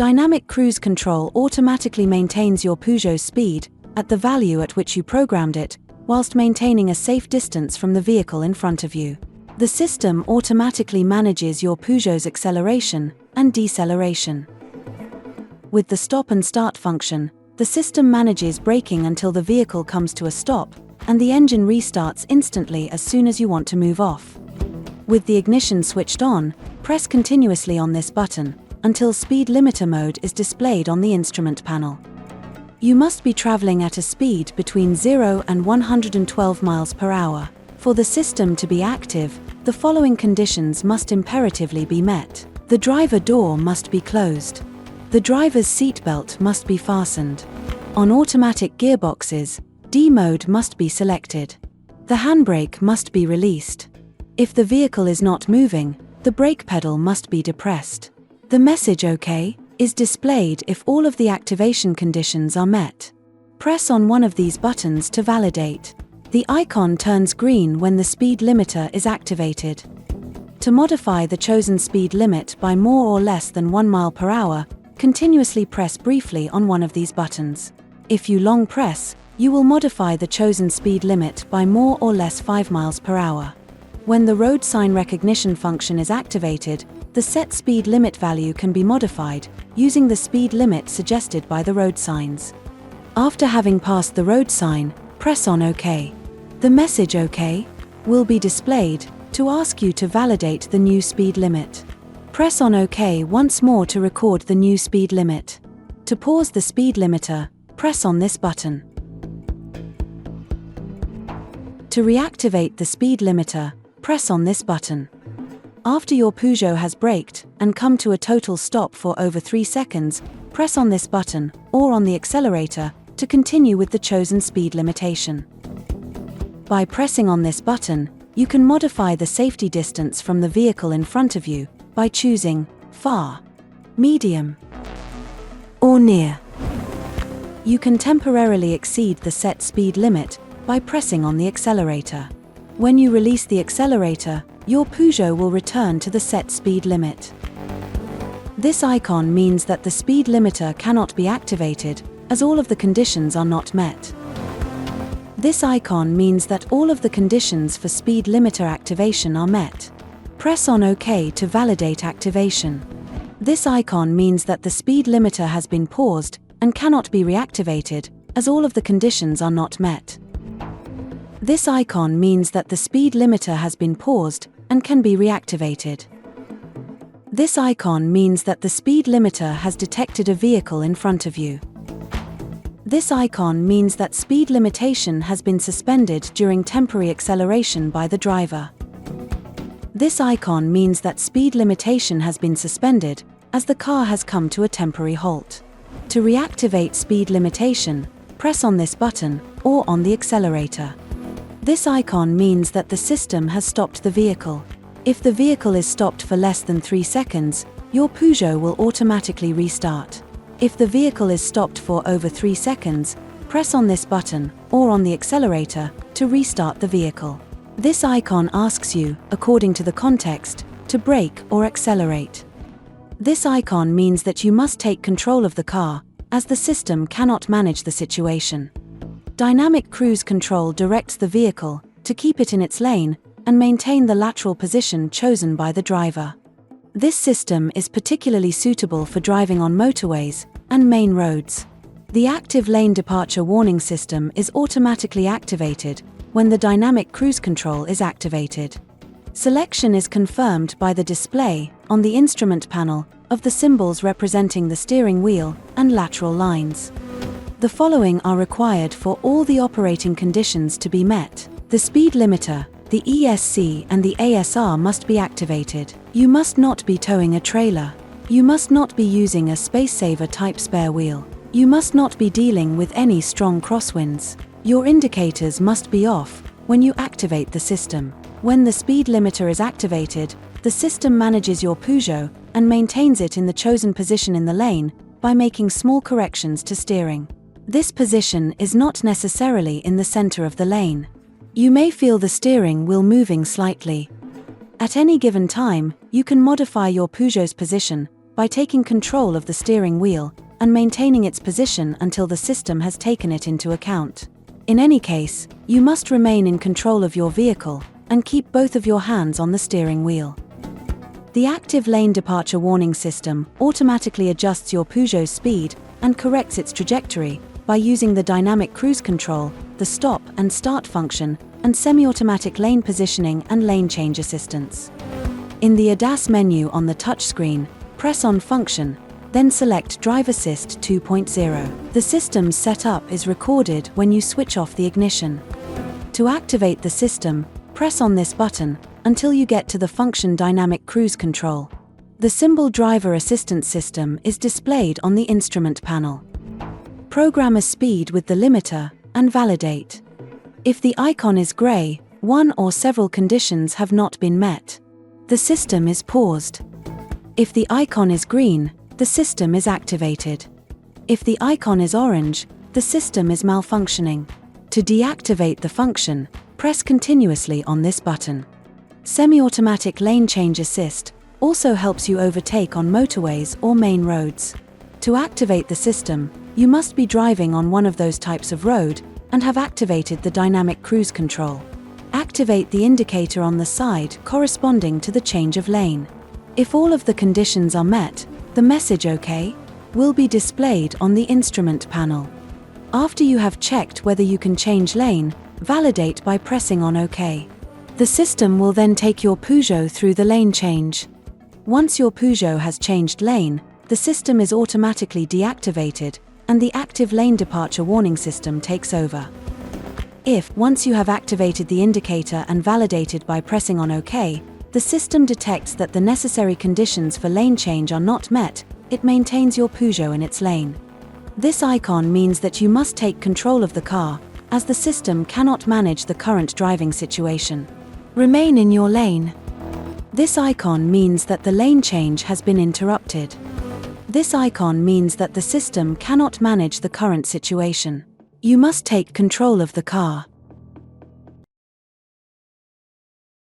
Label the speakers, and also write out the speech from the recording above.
Speaker 1: Dynamic Cruise Control automatically maintains your Peugeot's speed at the value at which you programmed it, whilst maintaining a safe distance from the vehicle in front of you. The system automatically manages your Peugeot's acceleration and deceleration. With the stop and start function, the system manages braking until the vehicle comes to a stop, and the engine restarts instantly as soon as you want to move off. With the ignition switched on, press continuously on this button until speed limiter mode is displayed on the instrument panel. You must be traveling at a speed between 0 and 112 miles per hour. For the system to be active, the following conditions must imperatively be met. The driver door must be closed. The driver's seatbelt must be fastened. On automatic gearboxes, D mode must be selected. The handbrake must be released. If the vehicle is not moving, the brake pedal must be depressed. The message OK is displayed if all of the activation conditions are met. Press on one of these buttons to validate. The icon turns green when the speed limiter is activated. To modify the chosen speed limit by more or less than 1 mile per hour, continuously press briefly on one of these buttons. If you long press, you will modify the chosen speed limit by more or less 5 miles per hour. When the road sign recognition function is activated, the set speed limit value can be modified using the speed limit suggested by the road signs. After having passed the road sign, press on OK. The message OK will be displayed to ask you to validate the new speed limit. Press on OK once more to record the new speed limit. To pause the speed limiter, press on this button. To reactivate the speed limiter, press on this button. After your Peugeot has braked and come to a total stop for over 3 seconds, press on this button or on the accelerator to continue with the chosen speed limitation. By pressing on this button, you can modify the safety distance from the vehicle in front of you by choosing far, medium, or near. You can temporarily exceed the set speed limit by pressing on the accelerator. When you release the accelerator, your Peugeot will return to the set speed limit. This icon means that the speed limiter cannot be activated, as all of the conditions are not met. This icon means that all of the conditions for speed limiter activation are met. Press on OK to validate activation. This icon means that the speed limiter has been paused and cannot be reactivated, as all of the conditions are not met. This icon means that the speed limiter has been paused and can be reactivated. This icon means that the speed limiter has detected a vehicle in front of you. This icon means that speed limitation has been suspended during temporary acceleration by the driver. This icon means that speed limitation has been suspended as the car has come to a temporary halt. To reactivate speed limitation, press on this button or on the accelerator. This icon means that the system has stopped the vehicle. If the vehicle is stopped for less than 3 seconds, your Peugeot will automatically restart. If the vehicle is stopped for over 3 seconds, press on this button or on the accelerator to restart the vehicle. This icon asks you, according to the context, to brake or accelerate. This icon means that you must take control of the car, as the system cannot manage the situation. Dynamic Cruise Control directs the vehicle to keep it in its lane and maintain the lateral position chosen by the driver. This system is particularly suitable for driving on motorways and main roads. The active lane departure warning system is automatically activated when the dynamic cruise control is activated. Selection is confirmed by the display on the instrument panel of the symbols representing the steering wheel and lateral lines. The following are required for all the operating conditions to be met. The speed limiter, the ESC and the ASR must be activated. You must not be towing a trailer. You must not be using a space-saver type spare wheel. You must not be dealing with any strong crosswinds. Your indicators must be off when you activate the system. When the speed limiter is activated, the system manages your Peugeot and maintains it in the chosen position in the lane by making small corrections to steering. This position is not necessarily in the center of the lane. You may feel the steering wheel moving slightly. At any given time, you can modify your Peugeot's position by taking control of the steering wheel and maintaining its position until the system has taken it into account. In any case, you must remain in control of your vehicle and keep both of your hands on the steering wheel. The active lane departure warning system automatically adjusts your Peugeot's speed and corrects its trajectory by using the dynamic cruise control, the stop and start function, and semi-automatic lane positioning and lane change assistance. In the ADAS menu on the touchscreen, press on function, then select Drive Assist 2.0. The system's setup is recorded when you switch off the ignition. To activate the system, press on this button until you get to the function Dynamic Cruise Control. The symbol Driver Assistance System is displayed on the instrument panel. Program a speed with the limiter and validate. If the icon is gray, one or several conditions have not been met. The system is paused. If the icon is green, the system is activated. If the icon is orange, the system is malfunctioning. To deactivate the function, press continuously on this button. Semi-automatic lane change assist also helps you overtake on motorways or main roads. To activate the system, you must be driving on one of those types of road and have activated the dynamic cruise control. Activate the indicator on the side corresponding to the change of lane. If all of the conditions are met, the message OK will be displayed on the instrument panel. After you have checked whether you can change lane, validate by pressing on OK. The system will then take your Peugeot through the lane change. Once your Peugeot has changed lane, the system is automatically deactivated and the active lane departure warning system takes over. If, once you have activated the indicator and validated by pressing on OK, the system detects that the necessary conditions for lane change are not met, it maintains your Peugeot in its lane. This icon means that you must take control of the car, as the system cannot manage the current driving situation. Remain in your lane. This icon means that the lane change has been interrupted. This icon means that the system cannot manage the current situation. You must take control of the car.